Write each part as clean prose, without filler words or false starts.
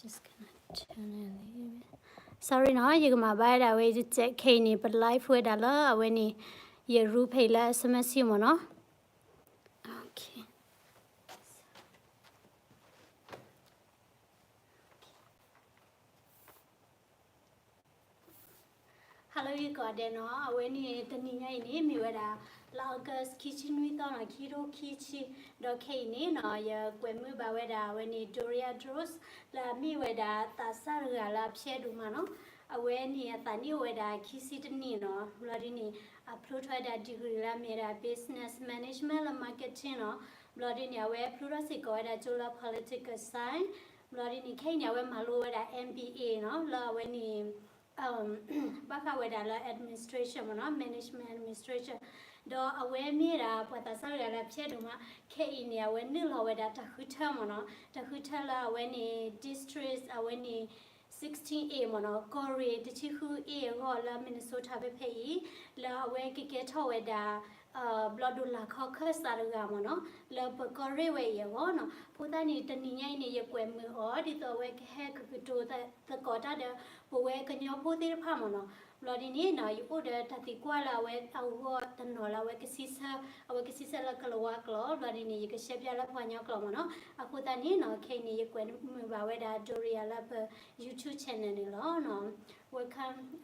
just gonna turn it a little bit. Sorry, no, you can buy that way to check Kenny, but life with a lot when you repay less SMS, you know. Okay. Hello, you got it, no? When you the name you August kitchen with on a kilo kitchen, do Kenny, no, you when we buy when you Doria draws, la me with that Saga lap shed humano. When he at the new with a kissit nino, bloodini, a pluto that degree la made a business management and marketing, bloodini away plurasico at a jula political sign, bloodini Kenya when Malo with a MBA, no, la when he baka with a administration, no, management administration. Do away mira, but a salary of Cheduma, Kenya when Nilo with a Tahutamona, Tahutala when he districts, when he 16A mono, Corey, the Chihu E, Rolla, Minnesota Pay, La Wekiketo with a Bloodula Caucus, Aramono, La Corey way, no, put any the Nina Yaquem or did the wake heck to the Cotta, the wake and your put it Pamono. Lordinina, you order Tatiquala with a word and Nola, Wakasisa, a Wakasisa like a Lawaklo, Lordini, you can shape your Lapanya Clomono, a Putanino, Kenny, you can move away that Doria Lapa YouTube channel. No, welcome,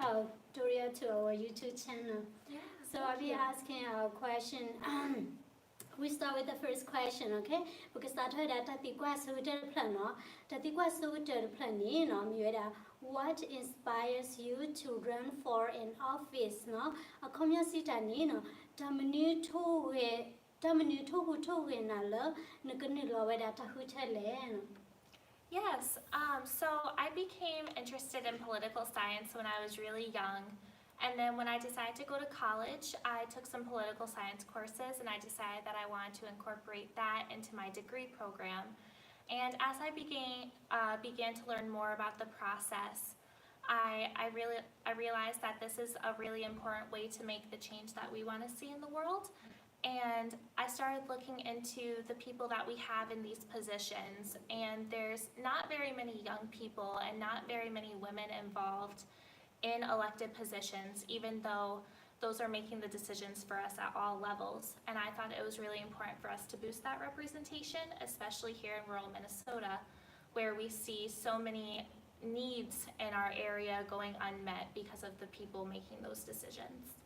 Doria, to our YouTube channel. Yeah, so I'll be asking a question. We start with the first question, okay? Because that heard that Tatikwa Suitor Plan, no? Tatikwa Suitor Plan, what inspires you to run for an office, no? A community, no? Taminu to win a love, Nukunilo, that Tahutele. Yes, so I became interested in political science when I was really young. And then when I decided to go to college, I took some political science courses and I decided that I wanted to incorporate that into my degree program. And as I began to learn more about the process, I realized that this is a really important way to make the change that we want to see in the world. And I started looking into the people that we have in these positions, and there's not very many young people and not very many women involved in elected positions, even though those are making the decisions for us at all levels. And I thought it was really important for us to boost that representation, especially here in rural Minnesota, where we see so many needs in our area going unmet because of the people making those decisions.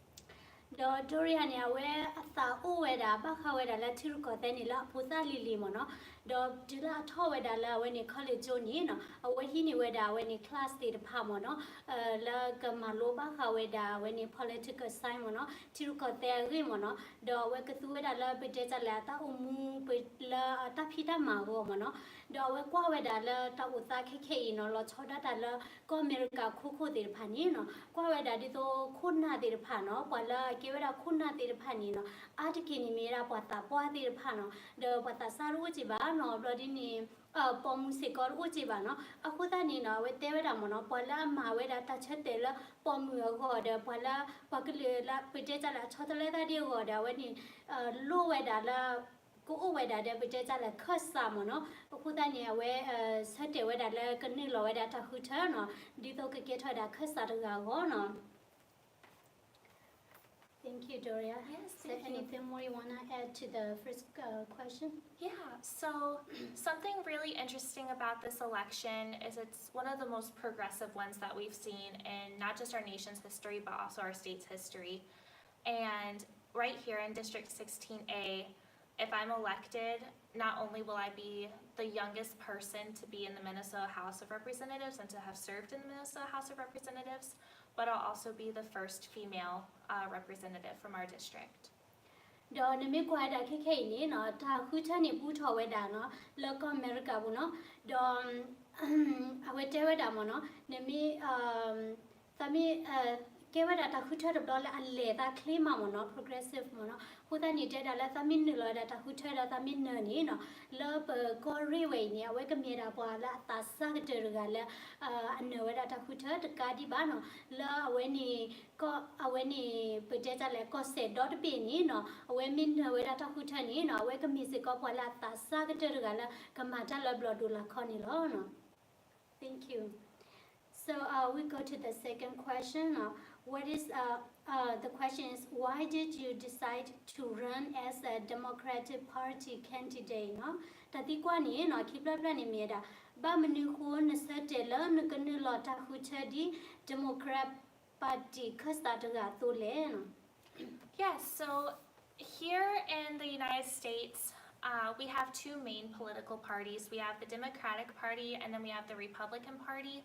Doriania, where a Ueda, Bakaweda, Laturco, then La Puta Limono, Dila Toweda, when you call it Jonino, or when he knew when he class did Pamono, La Gamaloba, Haweda, when you political Simono, Tiruco there, Rimono, the Wakatueda La Bedeta Lata, Umu, La Tapita Magomono, the Wakweda La Tawuta Kino, La Toda La Comerica Cuco de Panino, Quaweda Dito Kuna de Pano, Wala. Give it a kuna de panino, Atikini mira pata, poati pano, the patasar uchibano, bloodini, pomusicor uchibano, Akutanino, with David Amono, Pola, Maweda Tachatella, Pomu Goda, Pola, Pacula, Pideta, Chocolata de Goda, when he loweda la. Go away that every day that a curse samono, Kudania where Sate where that like a nilo where that a hutano, Dito could get her that curse out of Gagono. Thank you, Doria. Yes, is there anything more you want to add to the first question? Yeah, so something really interesting about this election is it's one of the most progressive ones that we've seen in not just our nation's history, but also our state's history. And right here in District 16A, if I'm elected, not only will I be the youngest person to be in the Minnesota House of Representatives and to have served in the Minnesota House of Representatives, but I'll also be the first female representative from our district. The Namiquada Kikani, no, Tahutani Butowedano, local America, no, Awetewadamono, Nemi, Sami, Kevada Tahuta dollar and later Climamono, progressive mono, Hutani did a Lathaminula that Tahuta Taminino, Love Corriway, Wakamira, Tasagala, and Novada Tahuta, the Cadibano, La Weni Pujeta Lecose, Dot Pinino, Women Wedata Hutanino, Wake music of Walata, Sagatagala, Camatala Blodula Conilono. Thank you. So we go to the second question. What is the question is why did you decide to run as a Democratic Party candidate? No, tadi kwa ni no kipla plan ni mieda. Ba menu ko nesatela nekene lota huchadi Democrat Party kasta daga tole no. Yes, so here in the United States, we have two main political parties. We have the Democratic Party and then we have the Republican Party.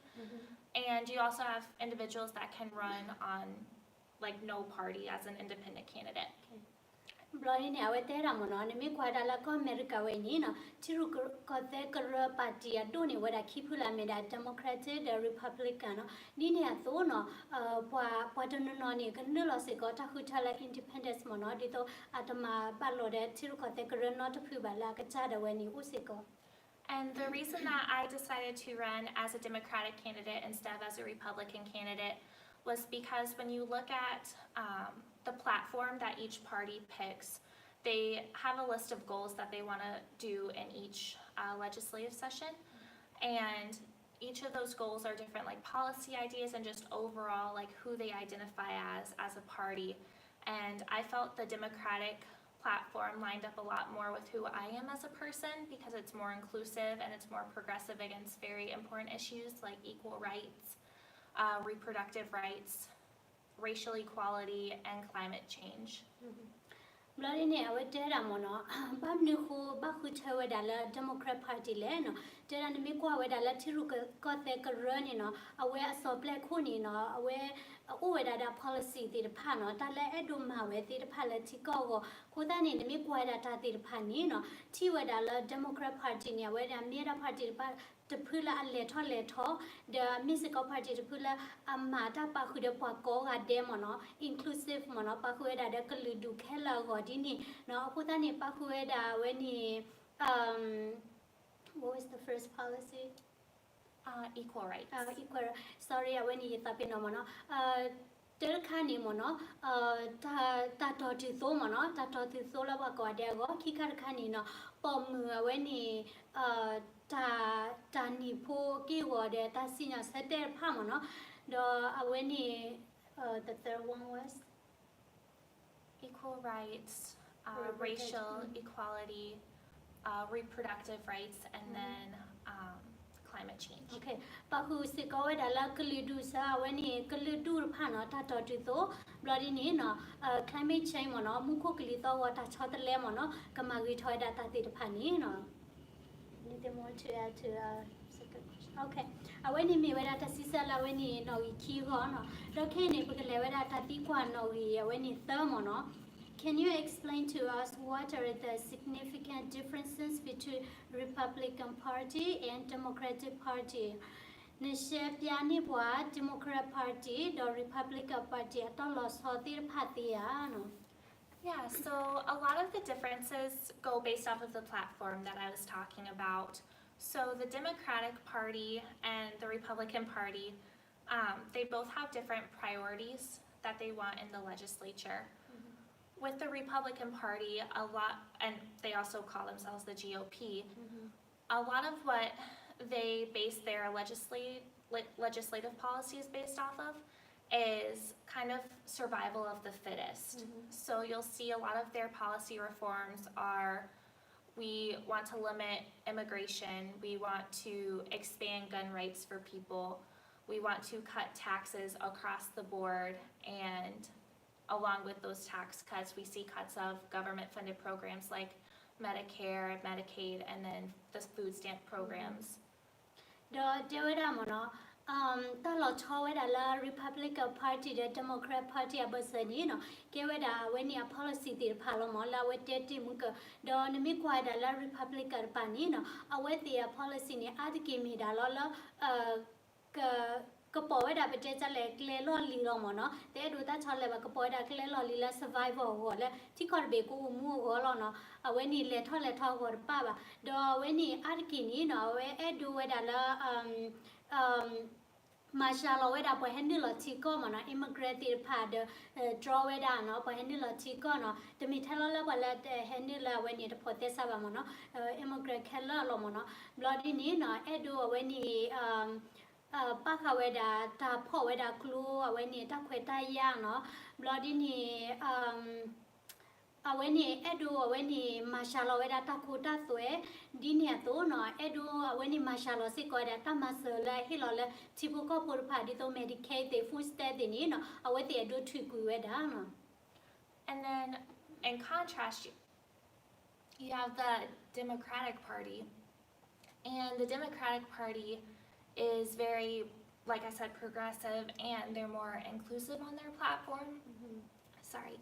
And you also have individuals that can run on like no party as an independent candidate. Bloody now at there, I'm on me quite a lot of America when you know, Tiru got the party, I don't know what I keep made a Democratic, a Republican, Nina Thono, Patanoni, Canulose got a Hutala Independence Monodito at a ballot, Tiru got the not a puba like a chada when you usiko. And the reason that I decided to run as a Democratic candidate instead of as a Republican candidate was because when you look at the platform that each party picks, they have a list of goals that they want to do in each legislative session. And each of those goals are different, like policy ideas and just overall like who they identify as a party. And I felt the Democratic platform lined up a lot more with who I am as a person because it's more inclusive and it's more progressive against very important issues like equal rights, reproductive rights, racial equality, and climate change. Bloody now at there, I'm on Babnuku, Bakuta, Democrat Party Leno, there and Mikwa with a Latiruka got the running aware so black honey, aware over that policy the panel, Tala Eduma with the Palatico, who then in the Mikwa that the Panino, Tiwedala Democrat Party near where the Mira Party. The pula and leto, the musical party to pula amata pakuda pako a demono, inclusive monopakueda de Kaludu Kella Godini, no putani pakueda when he what was the first policy? Equal rights. Equal, sorry, when he tapinomono. Telkani mono, tatoti thomono, tatoti thola wagodego, kikarkanino, when he tani po kiwode tasina setter pamono when the third one was equal rights, racial equality, reproductive rights, and then climate change. Okay, but who is the go at a luckily do sa when he could do pano tatotito, bloody nino, climate change mono, mukoklito, what a chot lemono, kamagi toy that the panino. Anything more to add to second question? Okay. When he made a sisala when he no kihono, Dokeni put a level at Tiquano when he thermono. Can you explain to us what are the significant differences between Republican Party and Democratic Party? Nishepiani wa Democrat Party, the Republican Party, at all lost Patiano. Yeah, so a lot of the differences go based off of the platform that I was talking about. So the Democratic Party and the Republican Party, they both have different priorities that they want in the legislature. With the Republican Party, and they also call themselves the GOP, a lot of what they base their legislative policies based off of is kind of survival of the fittest. So you'll see a lot of their policy reforms are, we want to limit immigration, we want to expand gun rights for people, we want to cut taxes across the board, and along with those tax cuts, we see cuts of government-funded programs like Medicare, Medicaid, and then the food stamp programs. Talo chaweda la Republican Party, the Democrat Party abasanino, keweda when your policy the Palomola with Muka, don miquada la Republican Panino, away the policy ni adgimi da lola Kapoida Beteta like Lelo Lilomono, they do that all like Kapoida Lelo Lila survival water, Tikorbeku move all when he let or Baba, do when he adkin, where do with a Mashallah weda po handle tiko mana immigrant pad draw weda no po handle tiko no the mitalo la wala handle when it potesa ba mono immigrant kella lo mono bloody ni no edu when ni paka weda ta po weda clue when ni ta kweta ya no bloody ni when edu when mashallah weda ta kuta tue dinia to no edu when mashallah si ko da ta masala hilole tipu ko pur phadi to medicate the food state ni no aweti edu triku weda no. And then in contrast you have the Democratic Party, and the Democratic Party is very, like I said, progressive, and they're more inclusive on their platform. Sorry.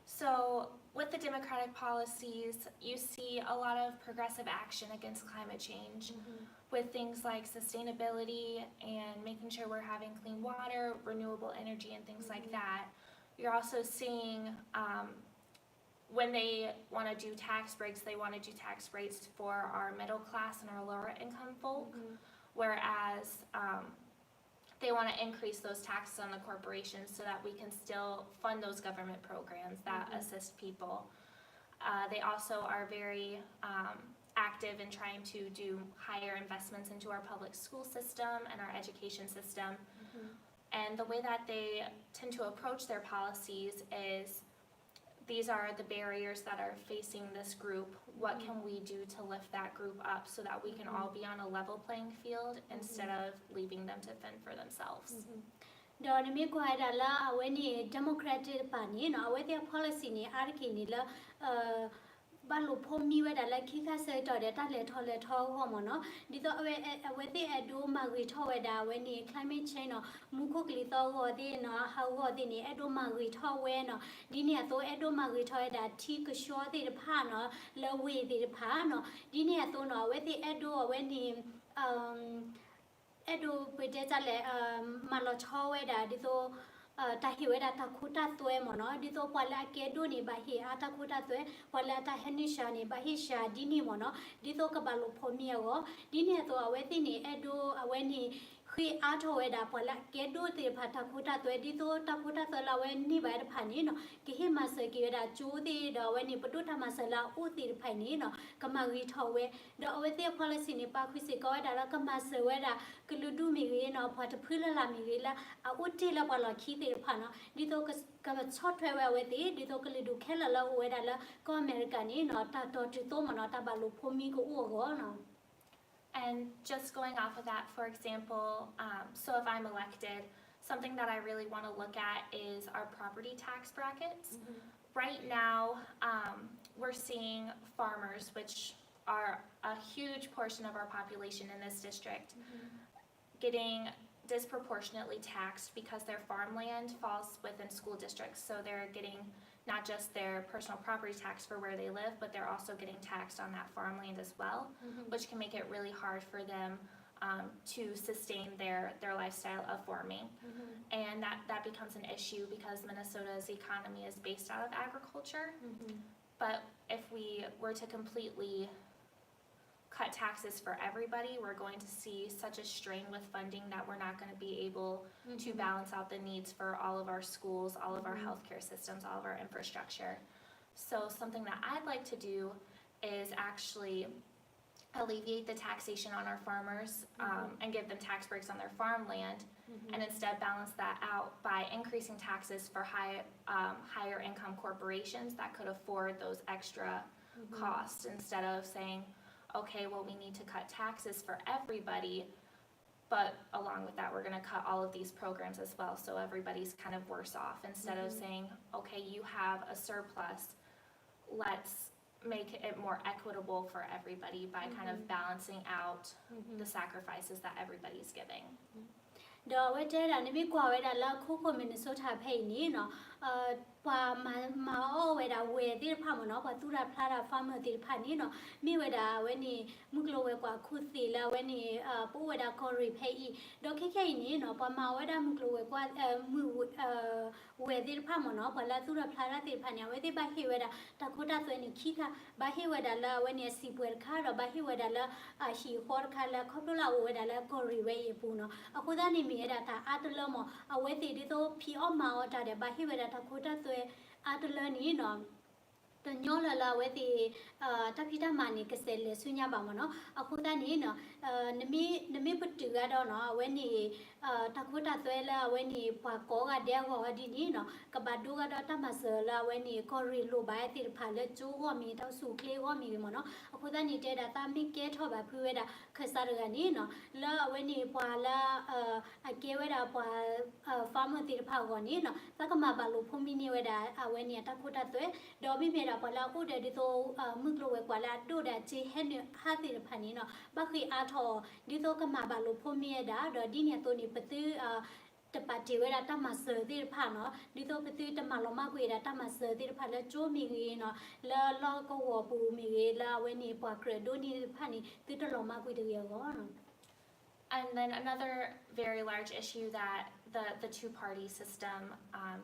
So with the Democratic policies, you see a lot of progressive action against climate change with things like sustainability and making sure we're having clean water, renewable energy, and things like that. You're also seeing when they want to do tax breaks, they want to do tax breaks for our middle class and our lower income folk, whereas they want to increase those taxes on the corporations so that we can still fund those government programs that assist people. They also are very active in trying to do higher investments into our public school system and our education system. And the way that they tend to approach their policies is, these are the barriers that are facing this group. What can we do to lift that group up so that we can all be on a level playing field instead of leaving them to fend for themselves? Doni mi ko ada la aweni Democratic Party no aweti policy ni arki ni la balu pomi weda la kika se to de ta le tho ho mo no di to aweti edu magri tho weda weni climate change no muko kli to ho di no how ho di ni edu magri tho we no di ni to edu magri tho da ti ko sho di pha no la we di pha no di ni to no aweti edu weni edu pete chale malo tho weda di to ta hi weda ta khuta tue mo no di to pala ke do ni ba hi ata khuta tue pala ta henisha ni ba hi sha di ni mo no di to ka ba lo phomi go di ni to aweti ni edu aweni khi atho weda pala ke do te pha ta khuta tue di to ta khuta to la we ni ba da pha ni no ki hi ma se ki weda chu di do we ni patu tha ma se la u ti phai ni no ka ma ri tho we do aweti policy ni pa khu si ko weda la ka ma se weda ka lu du mi ri no pha ta phila la mi ri la a u ti la pa la khi ti pha no di to ka chot thwe we ti di to ka li du khela la we da la ko America ni no ta to ti to mo no ta ba lu phomi ko u go no. And just going off of that, for example, so if I'm elected, something that I really want to look at is our property tax brackets. Right now, we're seeing farmers, which are a huge portion of our population in this district, getting disproportionately taxed because their farmland falls within school districts. So they're getting not just their personal property tax for where they live, but they're also getting taxed on that farmland as well, which can make it really hard for them to sustain their lifestyle of farming. And that becomes an issue because Minnesota's economy is based out of agriculture. But if we were to completely cut taxes for everybody, we're going to see such a strain with funding that we're not going to be able to balance out the needs for all of our schools, all of our healthcare systems, all of our infrastructure. So something that I'd like to do is actually alleviate the taxation on our farmers and give them tax breaks on their farmland, and instead balance that out by increasing taxes for higher income corporations that could afford those extra costs, instead of saying, okay, well, we need to cut taxes for everybody, but along with that, we're going to cut all of these programs as well, so everybody's kind of worse off. Instead of saying, okay, you have a surplus, let's make it more equitable for everybody by kind of balancing out the sacrifices that everybody's giving. Do we tell and we go away the la Coco Minnesota pay ni no ปามาโอเวดาเวที่พามันเนาะปาตุราพลาราฟาร์มติพานี่เนาะมีเวดาเวนี่มุกโลเวกว่าคุสีแล้วเวนี่ปูเวดาคอรีเพย์ดอกแค่นี้เนาะปามาเวดามุกโลเวกว่ามือเวที่พามันเนาะปาลาตุราพลาราติพาเนี่ยเวที่บาฮิเวดาตะคุตาตัวนี่ขี้ค่ะบาฮิเวดาละเวนี่สีเปลือกค่ะเราบาฮิเวดาละชีคอร์ค่ะละครอบครัวเราเวดาละคอรีเวย์ปูเนาะคุตานี่มีเวดาตาอาตุลมเวทีที่โตพี่ออกมาว่าตาเดบาฮิเวดาตะคุตาตัวอาตุลนี่เนาะตอนย้อนละเวทีถ้าพี่ทำมานี่ก็เสร็จเลยสุญญาบางเนาะคุตานี่เนาะนมีปุตติกาดเนาะเวนี่ตะคุตาตัวละเวนี่ปากโกะเดียวก็ดีนี่เนาะกับบาดูกาดตามาเสละเวนี่คอรีลูบายติดผ่านเลยจูก็มีทั้งสุเคลีก็มีมั้งเนาะคุตานี่เจดาตามีเกทแบบพูดว่าเคสารกันนี่เนาะแล้วเวนี่ปาละเกเวดาปาฟาร์มติดผ่านก่อนนี่เนาะถ้าก็มาบาลูพมินี่เวดาเวนี่ตะคุตาตัวดอมีเมดาปาละอุดดิโตมึกโลเวกว่าละดูดาจีเฮนฮาติดผ่านนี่เนาะบักคืออาทอดิโตก็มาบาลูพมิเอดาดอดีเนี่ยตัวนี้ปตือตปาจิเวดาตามาเสติผ่านเนาะดิโตปตือตมาลมากุยดาตามาเสติผ่านแล้วจูมีกีเนาะแล้วลอก็วอปูมีกีแล้วเวนี่ปากเกรดนี่ผ่านนี่ตือตลอมากุยเดียวก็เนาะ And then another very large issue that the two-party system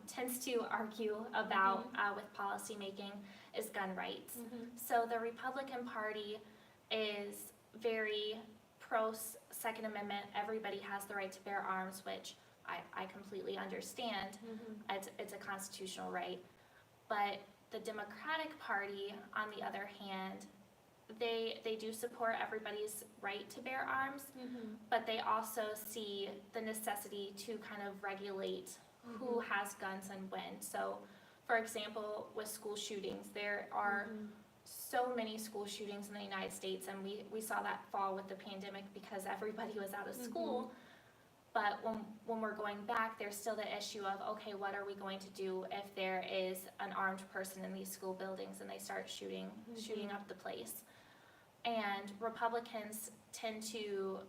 tends to argue about with policymaking is gun rights. So the Republican Party is very pro-Second Amendment. Everybody has the right to bear arms, which I completely understand. It's a constitutional right. But the Democratic Party, on the other hand, they do support everybody's right to bear arms, but they also see the necessity to kind of regulate who has guns and when. So, for example, with school shootings, there are so many school shootings in the United States, and we saw that fall with the pandemic because everybody was out of school. But when we're going back, there's still the issue of, okay, what are we going to do if there is an armed person in these school buildings and they start shooting up the place? And Republicans tend to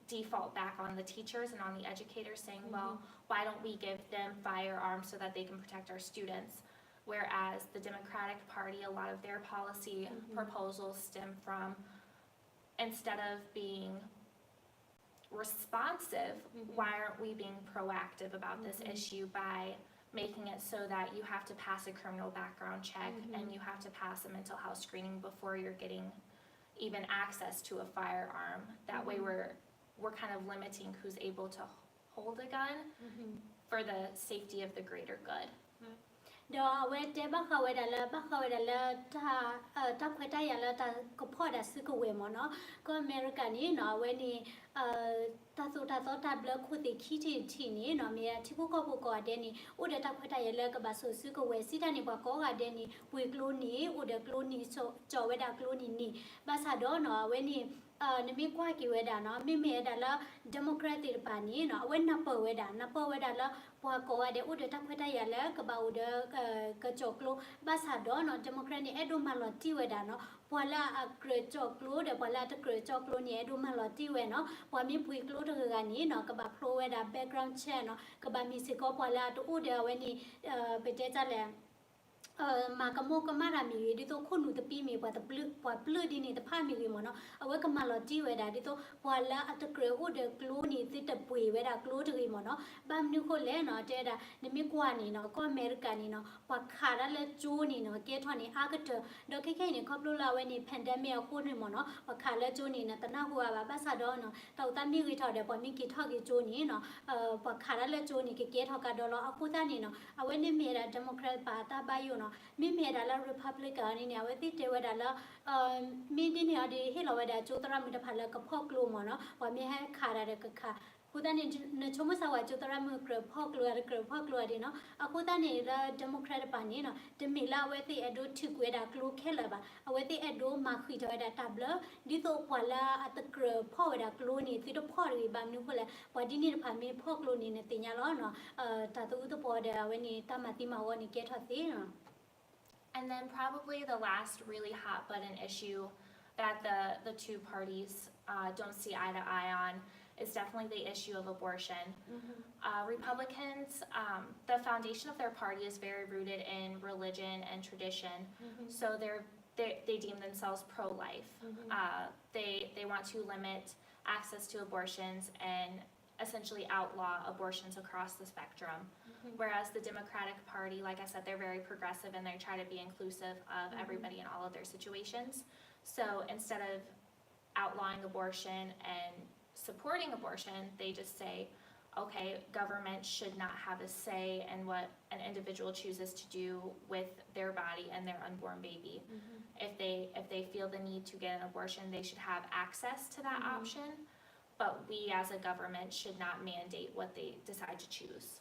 default back on the teachers and on the educators, saying, well, why don't we give them firearms so that they can protect our students? Whereas the Democratic Party, a lot of their policy proposals stem from, instead of being responsive, why aren't we being proactive about this issue by making it so that you have to pass a criminal background check and you have to pass a mental health screening before you're getting even access to a firearm. That way we're kind of limiting who's able to hold a gun for the safety of the greater good. เดี๋ยวเวทบ้าเขาเวดาละถ้าคุยได้ยาละแต่ก็พอได้ซื้อก็เวมเนาะก็อเมริกานี่เนาะเวนี่ถ้าสุดท้ายถ้าเบลคุยที่ที่นี่เนาะมีที่พวกก็เดนี่อุดถ้าคุยได้ยาละก็บาซื้อก็เวสิท่านี่บอกก็เดนี่ปุยกลูนี่อุดกลูนี่จอเวดากลูนี่บาสาดเนาะเวนี่นมีกว่ากี่เวดาเนาะมีเมดาละเดโมแครติกปานี่เนาะเวนับเปอร์เวดาละพวกก็เดอุดถ้าคุยได้ยาละก็บ่าวเดก็จอกลูบาสาดเนาะเดโมแครนี่เอดูมาลอที่เวดาเนาะพอละเกรจอกลูเดพอละตะเกรจอกลูนี่เอดูมาลอที่เวเนาะพอมีปุยกลูตะกันนี่เนาะก็บ่าโปรเวดาแบ็คกราวด์แชร์เนาะก็บ่ามีสิก็พอละตะอุดเวนี่ไปเจจัดแลมากระโมกมารามีดิโตคนหนูตะปีมีปะปลื้ดีนี่ตะผ้ามีกี่มั้งเนาะเอาไว้ก็มาลอจี้เวดาดิโตพอละอัตเกรอุดกลูนี่ติตะปุยเวดากลูตะกี่มั้งเนาะบางนิโคเลเนาะเจดานี่มีกว่านี่เนาะก็อเมริกานี่เนาะปะขาดละจูนี่เนาะเกทอนี่อากะเตดอกแค่นี่ครอบลูลาเวนี่แพนเดมิกคู่นี่มั้งเนาะปะขาดละจูนี่นะตะนาหัวบาซาดอเนาะตาตามีกี่ทอเดปอมีกี่ทอกี่จูนี่เนาะปะขาดละจูนี่เกทอกะดอลอะคูตานี่เนาะเอาไว้นี่มีดาเดโมแครตปาตาบายูเนาะมีเมดาละRepublican นี่เนี่ยเวทีเทวดาละมีดิเนี่ยดีให้เราเวดาจุตรามิตรพันละกับพ่อกลัวมั้งเนาะว่ามีให้ขาดอะไรก็ขาดคูตานี่ในชมสาวจุตรามือกระพ่อกลัวดีเนาะคูตานี่ละเดโมแครตปานี่เนาะจะมีละเวทีอดูถึกเวดากลัวแค่ละบ่าเวทีอดูมาคุยเทวดาตับละดิโตพอละอัตกระพ่อเวดากลัวนี่ติดพ่อหรือบางนิ้วพอละว่าดินี่ผ่านมีพ่อกลัวนี่เนี่ยติญาล้อเนาะตาตัวอุตปอเดเวนี่ตามาติมาวันนี่เกทอตีเนาะAnd then probably the last really hot button issue that the two parties don't see eye to eye on is definitely the issue of abortion. Republicans, the foundation of their party is very rooted in religion and tradition, so they deem themselves pro-life. They want to limit access to abortions and essentially outlaw abortions across the spectrum. Whereas the Democratic Party, like I said, they're very progressive and they try to be inclusive of everybody in all of their situations. So instead of outlawing abortion and supporting abortion, they just say, okay, government should not have a say in what an individual chooses to do with their body and their unborn baby. If they feel the need to get an abortion, they should have access to that option, but we as a government should not mandate what they decide to choose.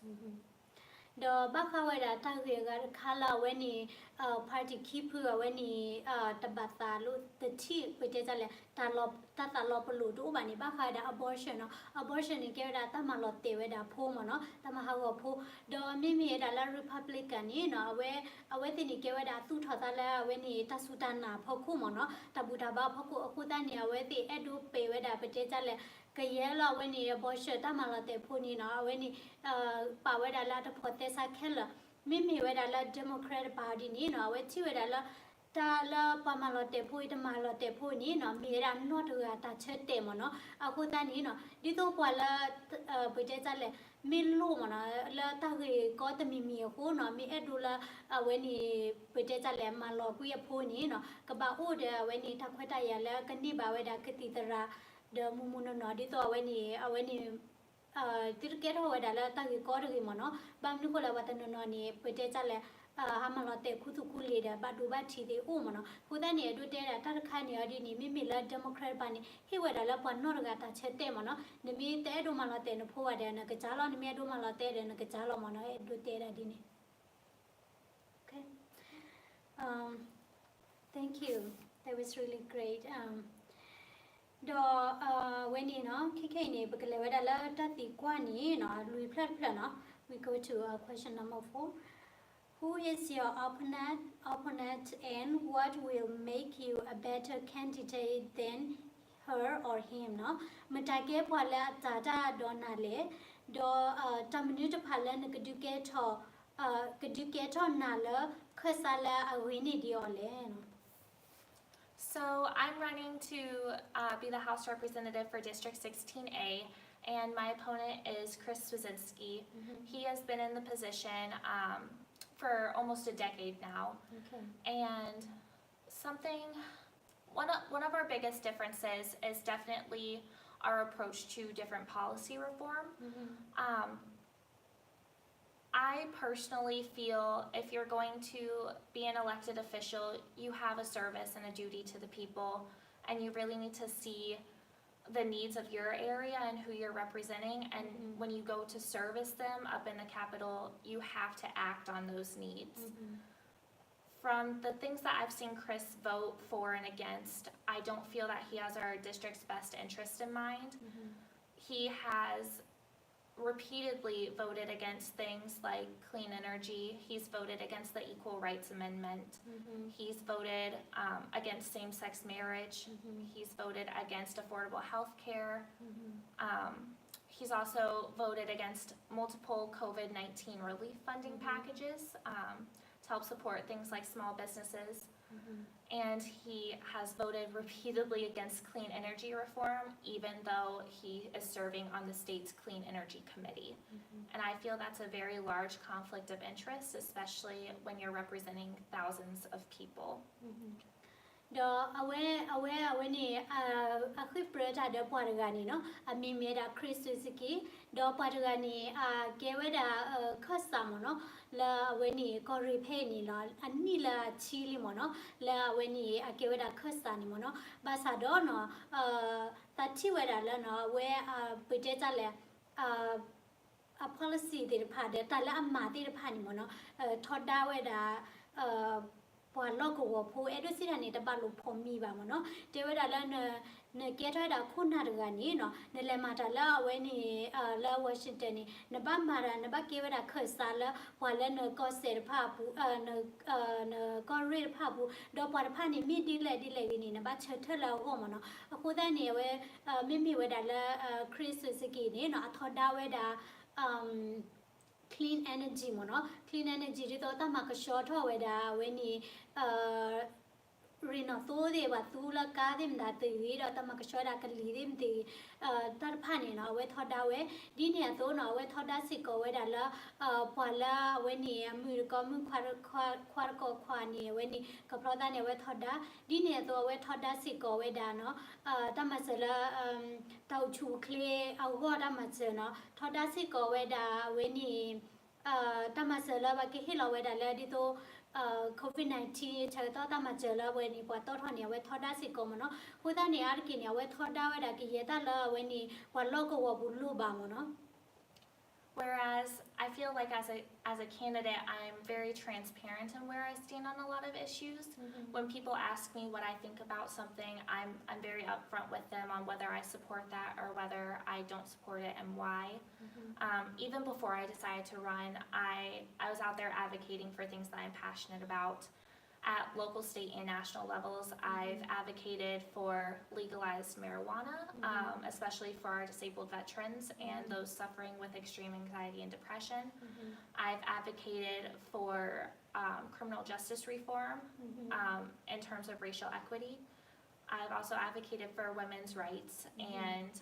The Bakawada Taga Kala when he party keeper when he Tabata the tea which is a Tatalopolu do Bani Bakada abortion in Gerda Tamalote with a Pomono, Tamahago Po, do Mimi la Republican, where a wedding Gerda Tutala when he Tasutana Pokumono, Tabutaba Poku Okutania, where the Edu pay with a potato. Kayela when he abortion Tamalote Punina when he powered a lot of protest killer. Mimi with a lot Democrat Party Nino, with you with a lot Tala Pamalote Puit Malote Punino, Mira not to attach a demono, Akutanino, Dito Pala Pujetale, Milumona, La Tagi got the Mimi Huno, Mi Edula when he Pujetale Malo Punino, Kabauda when he Taqueta La Caniba with a cathedra. The Mumuno Nodito when he did get over the Tagi Korimono, Bamnukola Watanoni, Putetale, Hamalote, Kutukuli, Badubati, the Umono, who then do there at Tarkani Adini, Mimila, Democrat Bunny, he would a lapon Norgata Chetemono, the me the Edumalote and the poor and a Catalan, Medumalote and a Catalomano, do there Dini. Okay. Thank you. That was really great. When Kikani, because we go to question number 4. Who is your opponent and what will make you a better candidate than her or him? No, Matake Pala Tata Donale, do Taminute Palan Educator Nala, Kasala Awini Diole. So I'm running to be the House Representative for District 16A, and my opponent is Chris Swazinski. He has been in the position for almost a decade now. And one of our biggest differences is definitely our approach to different policy reform. I personally feel if you're going to be an elected official, you have a service and a duty to the people, and you really need to see the needs of your area and who you're representing, and when you go to service them up in the Capitol, you have to act on those needs. From the things that I've seen Chris vote for and against, I don't feel that he has our district's best interest in mind. He has repeatedly voted against things like clean energy. He's voted against the Equal Rights Amendment. He's voted against same-sex marriage. He's voted against affordable health care. He's also voted against multiple COVID-19 relief funding packages to help support things like small businesses. And he has voted repeatedly against clean energy reform, even though he is serving on the state's Clean Energy Committee. And I feel that's a very large conflict of interest, especially when you're representing thousands of people. When a quick at the Paragani, no, a me made a Christusiki, do Paragani, gave it a custom, la when he call repay and Nila chili mono, la when he gave it a custom, Basadono, that Tiweda Lano, where a potato a policy did pad, Tala Mati Panimono, Toda Weda. Local who educated about Pomi Bamono, they were a ne keta da kuna daga ni no ne le mata la we ni la Washington ni ne ba mara ne ba ke da kha sa la wa le ne ko se pha bu ne ko re pha bu do pa pha ni mi di le ni ne ba che the la ho mo no aku da ni we mi we da la Chris Suzuki ni no athoda we da clean energy mo no clean energy ri to ta ma ka short ho we da we ni Rino to de ba tu la ka dim da ti wi da ta ma ka sho da ka li dim ti ta pha ni no we tho da we di ne to no we tho da si ko we da la pwa la we ni mu ko mu khwa ko khwa ni we ni ka pro da ne we tho da di ne to we tho da si ko we da no ta ma se la tau chu kle au go da ma se no tho da si ko we da we ni ta ma se la ba ke hi lo we da la di to COVID-19 chai to ta ma jela we ni kwa to tho ni we tho da si ko mo no hu da ni ar ki ni we tho da we da ki ye ta la we ni wa lo ko wa bu lu ba mo no Whereas I feel like as a candidate, I'm very transparent in where I stand on a lot of issues. When people ask me what I think about something, I'm very upfront with them on whether I support that or whether I don't support it and why. Even before I decided to run, I was out there advocating for things that I'm passionate about. At local, state, and national levels, I've advocated for legalized marijuana, especially for our disabled veterans and those suffering with extreme anxiety and depression. I've advocated for criminal justice reform in terms of racial equity. I've also advocated for women's rights and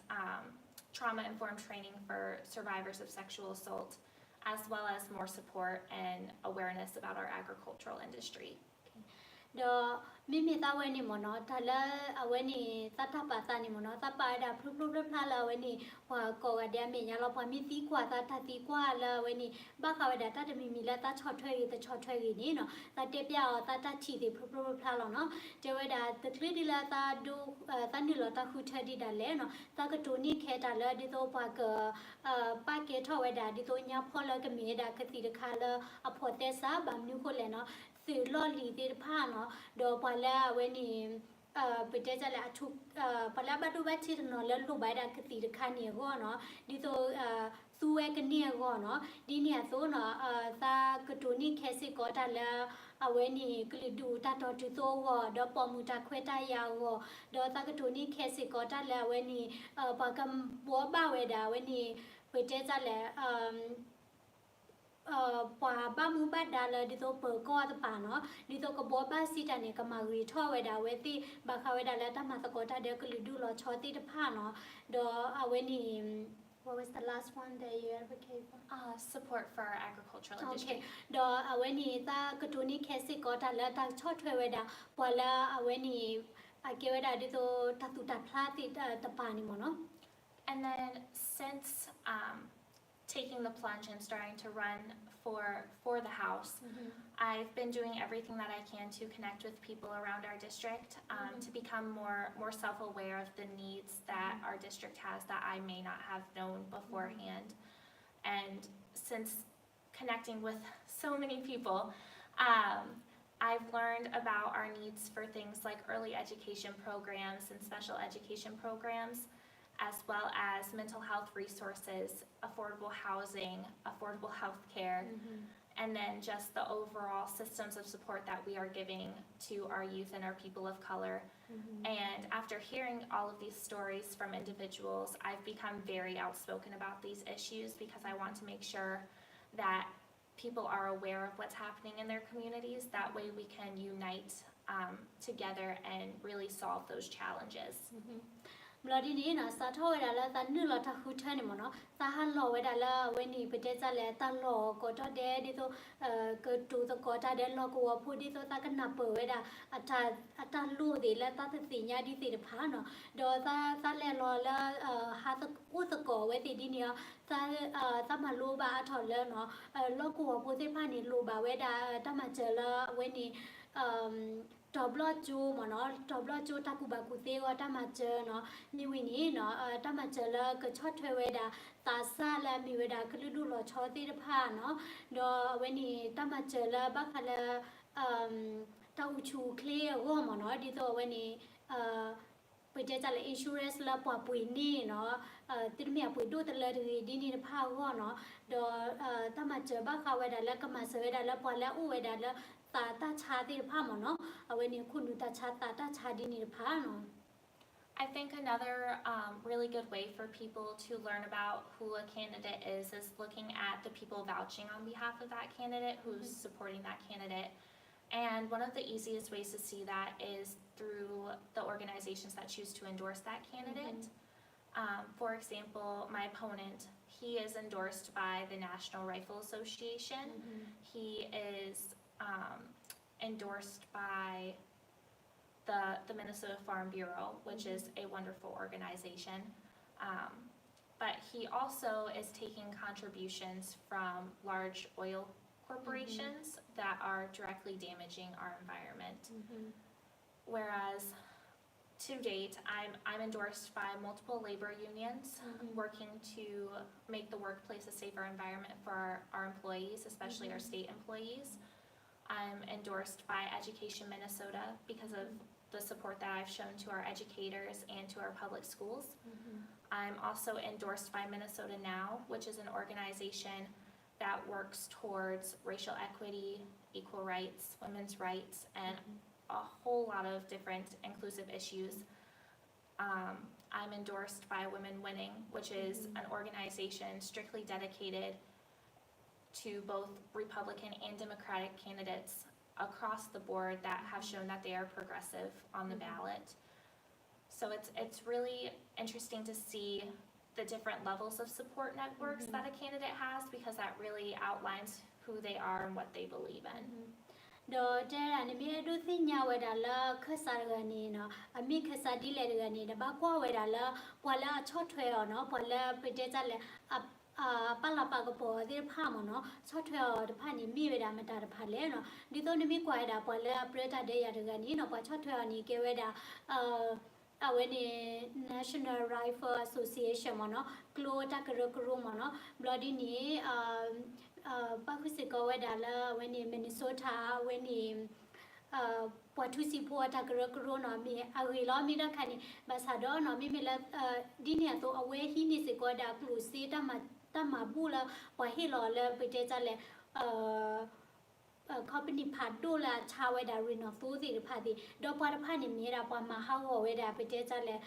trauma-informed training for survivors of sexual assault, as well as more support and awareness about our agricultural industry. do mi mi ta we ni mo no ta la we ni ta pa ta ni mo no ta pa da plu pla la we ni wa ko ga dia mi nya lo pa mi ti kwa ta ti kwa la we ni ba ka we da ta mi la ta chot thwe ta chot thwe ni no ta te pya ta chi ti plu pla lo no te we da ta kli di la ta do ta ni lo ta khu tha di da le no ta ka to ni khe ta la di to pa ka pa ke tho we da di to nya pho la ka mi da ka ti da kha la a pho te sa ba mi ko le noสื่อล่อหลีตีผ้าเนาะโดยพอแล้วเวนี่ไปเจอจะละทุกพอแล้วบัดดูบัดที่ถนนแล้วลูกใบดาคือตีตะคันเนี่ยก็เนาะดิโตซูเอกันเนี่ยก็เนาะดิเนี่ยโซเนาะซากระตูนี่แค่สิก็ตาแล้วเอาเวนี่กลิดูตาตอจุโตก็ดอปอมูตาเควตายาวก็ดอซากระตูนี่แค่สิก็ตาแล้วเวนี่ปากำบัวบ้าเวดาเวนี่ไปเจอจะละปาบ้ามูบ้าดาเลยดิโตเปิดก็จะป่าเนาะดิโตกับบัวบ้าซีจานเนี่ยก็มารีท่อเวดาเวตีบาคาเวดาแล้วถ้ามาสะกดถ้าเดี๋ยวก็ลิดูรอชอตีตะผ้าเนาะเดอเอาเวนี่ What was the last one that you advocate for? Support for our agricultural industry. Okay. เดอเอาเวนี่ตากระตูนี่แค่สิก็ตาแล้วตาชอดถวยเวดาพอแล้วเอาเวนี่อาเกเวดาดิโตตาตุตาพลาติตะป่านี่มั้งเนาะ And then since taking the plunge and starting to run for the House, I've been doing everything that I can to connect with people around our district to become more self-aware of the needs that our district has that I may not have known beforehand. And since connecting with so many people, I've learned about our needs for things like early education programs and special education programs, as well as mental health resources, affordable housing, affordable health care, and then just the overall systems of support that we are giving to our youth and our people of color. And after hearing all of these stories from individuals, I've become very outspoken about these issues because I want to make sure that people are aware of what's happening in their communities. That way we can unite together and really solve those challenges. เราดีนี้นะสาทอเวดาละตานึเราทักคุชนี่มั้งเนาะตาหันหล่อเวดาละเวนี่ไปเจอจะแล้วตาหล่อก็จะเดดิโตเกิดดูตะก็จะเดหล่อก็ว่าพูดดิโตตากันนับเปิดเวดาอาจารย์รู้ดีแล้วตาติสิญญาดิสิเดพาเนาะโดยตาแลรอแล้วหาตะกู้ตะก็เวทีดิเนี่ยตามารู้บาถอดแล้วเนาะหล่อก็ว่าพูดที่พานี่รู้บาเวดาตามาเจอแล้วเวนี่ตอบลอจูมั้งเนาะตอบลอจูตากูบากูเตว่าตามาเจอเนาะมีวินี้เนาะตามาเจอแล้วก็ชอดถวยเวดาตาซาแล้วมีเวดาก็ฤดูรอชอตีตะผ้าเนาะดอเวนี้ตามาเจอแล้วบักแล้วตาอูชูเคลียว่ามั้งเนาะดิโตเวนี้ ไปเจอจะเลย insurance ละปอปุ๋ยนี่เนาะติดเมียปุ๋ยดูแต่ละดีนี่พาวก็เนาะดอถ้ามาเจอบ้าเขาไว้ได้แล้วก็มาเสวยได้แล้วปอแล้วอู้ไว้ได้แล้วตาชาติพาหมอเนาะเอาไว้เนี่ยคุณดูตาชาดีนี่พาเนาะI think another really good way for people to learn about who a candidate is looking at the people vouching on behalf of that candidate who's supporting that candidate. And one of the easiest ways to see that is through the organizations that choose to endorse that candidate. For example, my opponent, he is endorsed by the National Rifle Association. He is endorsed by the Minnesota Farm Bureau, which is a wonderful organization. But he also is taking contributions from large oil corporations that are directly damaging our environment. Whereas to date, I'm endorsed by multiple labor unions working to make the workplace a safer environment for our employees, especially our state employees. I'm endorsed by Education Minnesota because of the support that I've shown to our educators and to our public schools. I'm also endorsed by Minnesota Now, which is an organization that works towards racial equity, equal rights, women's rights, and a whole lot of different inclusive issues. I'm endorsed by Women Winning, which is an organization strictly dedicated to both Republican and Democratic candidates across the board that have shown that they are progressive on the ballot. So it's really interesting to see the different levels of support networks that a candidate has because that really outlines who they are and what they believe in. ดอเจรานี่มีดูสิญาเวดาละคสารกานี่เนาะมีคสาดีเลกานี่ดะบากว่าเวดาละปอละชอถวยเนาะปอละไปเจจะเลยปะละปะกะปอดิพาหมอเนาะชอถวยดะพานี่มีเวดามะตาดะพาเลเนาะดิโตนี่มีกว่าดาปอละเปรตาเดยาดกานี่เนาะปอชอถวยนี่เกเวดาเอาไว้ใน National Rifle Association มอเนาะกลัวตะกระกรุมอเนาะบลอดีนี้ป้าคุสิกเวดาละเวนี่มินนิโซตาเวนี่ปอทุสิพัวตะกระกรุเนาะมีอาวิลอมีดะคันนี่บาซาดอเนาะมีเมละดิเนี่ยตัวเอาไว้ฮินิสิกดากลูซีตามาบูละปอฮิลอละไปเจจะเลยเขาเป็นนิพัดดูละชาวเวดารินอฟูสิพาดีดอกปาร์พานิมีราปามาฮาวเวดาไปเจจะเลย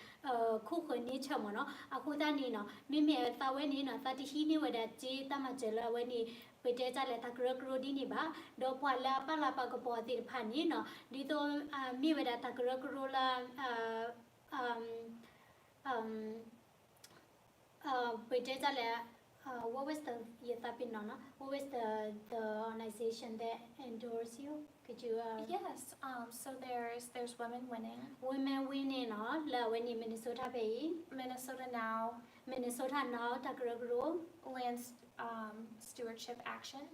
คู่คนนี้เชื่อมั้งเนาะอาคูตานี่เนาะมีเมตาเวนี่เนาะตาที่ฮีนี่เวดาจีตามาเจละเวนี่ไปเจจะเลยตะกระกรูดีนี่บ้าดอกปาละปาละปากปอติพานี่เนาะดิโตมีเวดาตะกระกรูละไปเจจะเลยwhat was the what was the organization that endorsed you? Could you Yes, so there's Women Winning. Women Winning เนาะแล้ววันนี้ Minnesota Bay Minnesota Now. Minnesota Now ตะกระกรู Land Stewardship Action.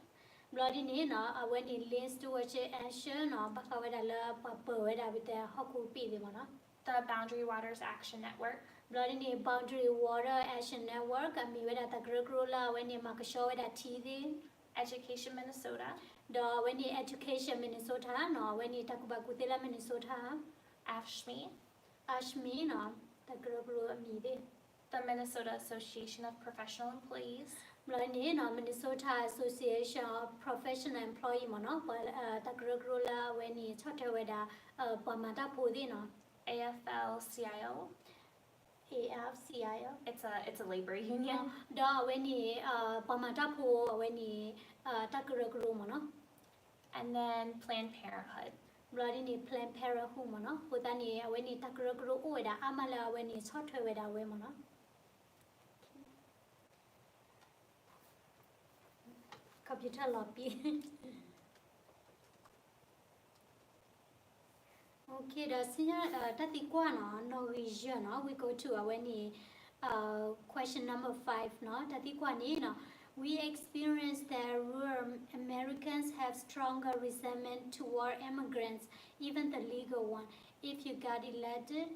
บลอดีนี้เนาะวันนี้ Land Stewardship Action เนาะปะเขาเวดาละปะเปิดเวดาไปแต่ฮอกคูปีเลยมั้งเนาะ The Boundary Waters Action Network. บลอดีนี้ Boundary Water Action Network มีเวดาตะกระกรูละวันนี้มาก็โชว์เวดาทีดี Education Minnesota. ดอวันนี้ Education Minnesota เนาะวันนี้ตะกุบากุเตละ Minnesota ASHME เนาะตะกระกรูมีดิ The Minnesota Association of Professional Employees. วันนี้เนาะ Minnesota Association of Professional Employees มั้งเนาะตะกระกรูละวันนี้ชอตเทวดาปอมาตาพูดิเนาะ AFL-CIO. AFCIO It's a labor union. ดอวันนี้ปอมาตาพูวันนี้ตะกระกรูมั้งเนาะ And then Planned Parenthood. บลอดีนี้ Planned Parenthood มั้งเนาะพุตานี้วันนี้ตะกระกรูอวยดาอามาลาวันนี้ชอตเทวดาเวมั้งเนาะComputer lobby. Okay, the senior tatikwa no Norwegian no we go to our question number 5 no tatikwa ni no we experience that rural Americans have stronger resentment toward immigrants, even the legal one. If you got elected,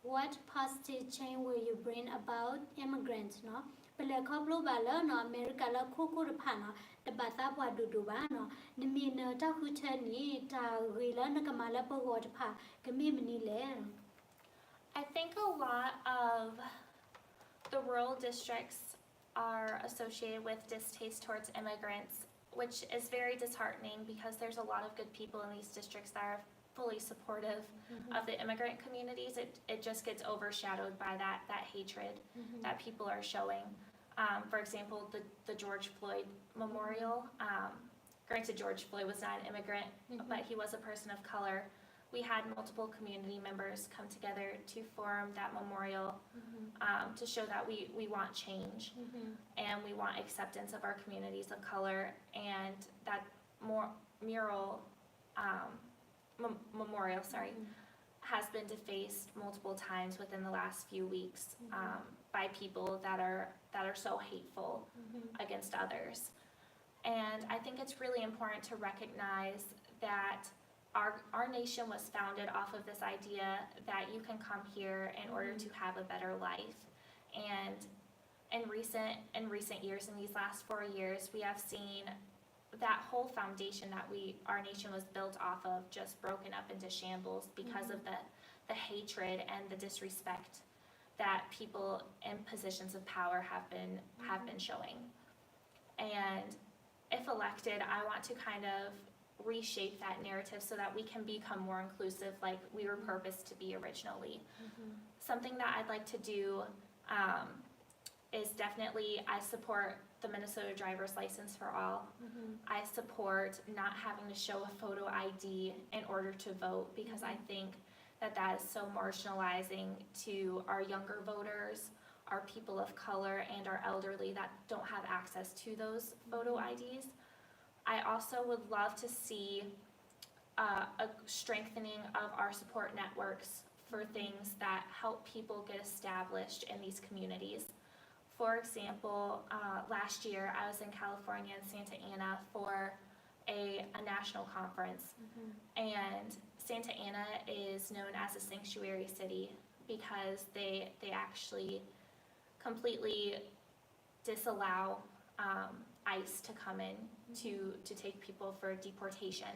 what positive change will you bring about immigrants no เป็นเลยครอบรูปบ้านแล้วเนาะอเมริกาแล้วคู่ๆผ่านเนาะแต่บาตาบวาดูบ้านเนาะนี่มีเนอเจ้าคือเชนนี่จะรีแล้วนักมาแล้วประวัติผ่าก็มีมันนี่แหละ I think a lot of the rural districts are associated with distaste towards immigrants, which is very disheartening because there's a lot of good people in these districts that are fully supportive of the immigrant communities. It just gets overshadowed by that hatred that people are showing. For example, the George Floyd Memorial. Granted, George Floyd was not an immigrant, but he was a person of color. We had multiple community members come together to form that memorial to show that we want change and we want acceptance of our communities of color, and that memorial has been defaced multiple times within the last few weeks by people that are so hateful against others. And I think it's really important to recognize that our nation was founded off of this idea that you can come here in order to have a better life. And in recent years, in these last 4 years, we have seen that whole foundation that our nation was built off of just broken up into shambles because of the hatred and the disrespect that people in positions of power have been showing. And if elected, I want to kind of reshape that narrative so that we can become more inclusive like we were purposed to be originally. Something that I'd like to do is definitely, I support the Minnesota driver's license for all. I support not having to show a photo ID in order to vote, because I think that is so marginalizing to our younger voters, our people of color, and our elderly that don't have access to those photo IDs. I also would love to see a strengthening of our support networks for things that help people get established in these communities. For example, last year I was in California in Santa Ana for a national conference, and Santa Ana is known as a sanctuary city because they actually completely disallow ICE to come in to take people for deportation.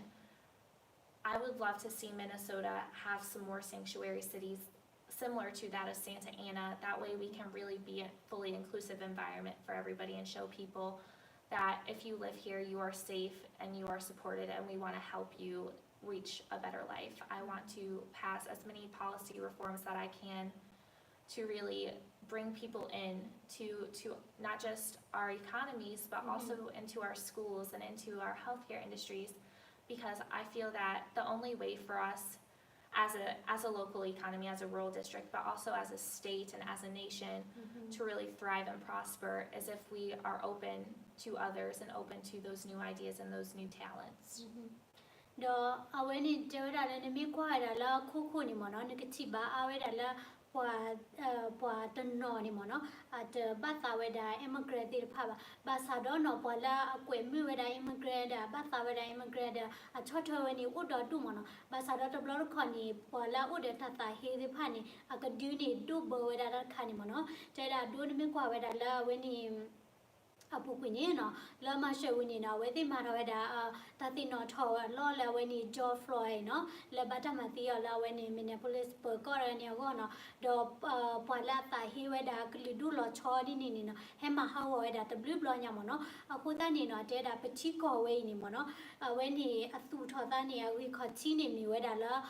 I would love to see Minnesota have some more sanctuary cities similar to that of Santa Ana. That way we can really be a fully inclusive environment for everybody and show people that if you live here, you are safe and you are supported, and we want to help you reach a better life. I want to pass as many policy reforms that I can to really bring people in to not just our economies, but also into our schools and into our healthcare industries, because I feel that the only way for us as a local economy, as a rural district, but also as a state and as a nation to really thrive and prosper is if we are open to others and open to those new ideas and those new talents. Pwa tono ni mono at bata weda immigrant dir paba basa dono pola kwe mi weda immigrant bata weda immigrant a choto weni udo du mono basa do blor khoni pola ude tata he di phani akaduni du bo weda da khani mono jada du ni mi kwa weda la weni apu kwini no la ma she wini na we ti ma ro da tati no tho lo la weni George Floyd no la bata ma ti la weni Minneapolis per ko ra ne go no do pa la ta hi we da kli du lo cho di ni no he ma ha we da w blo nya mo no aku ta ni no te da pchi ko we ni mo no weni atu tho ta ni we kho chi ni mi we da la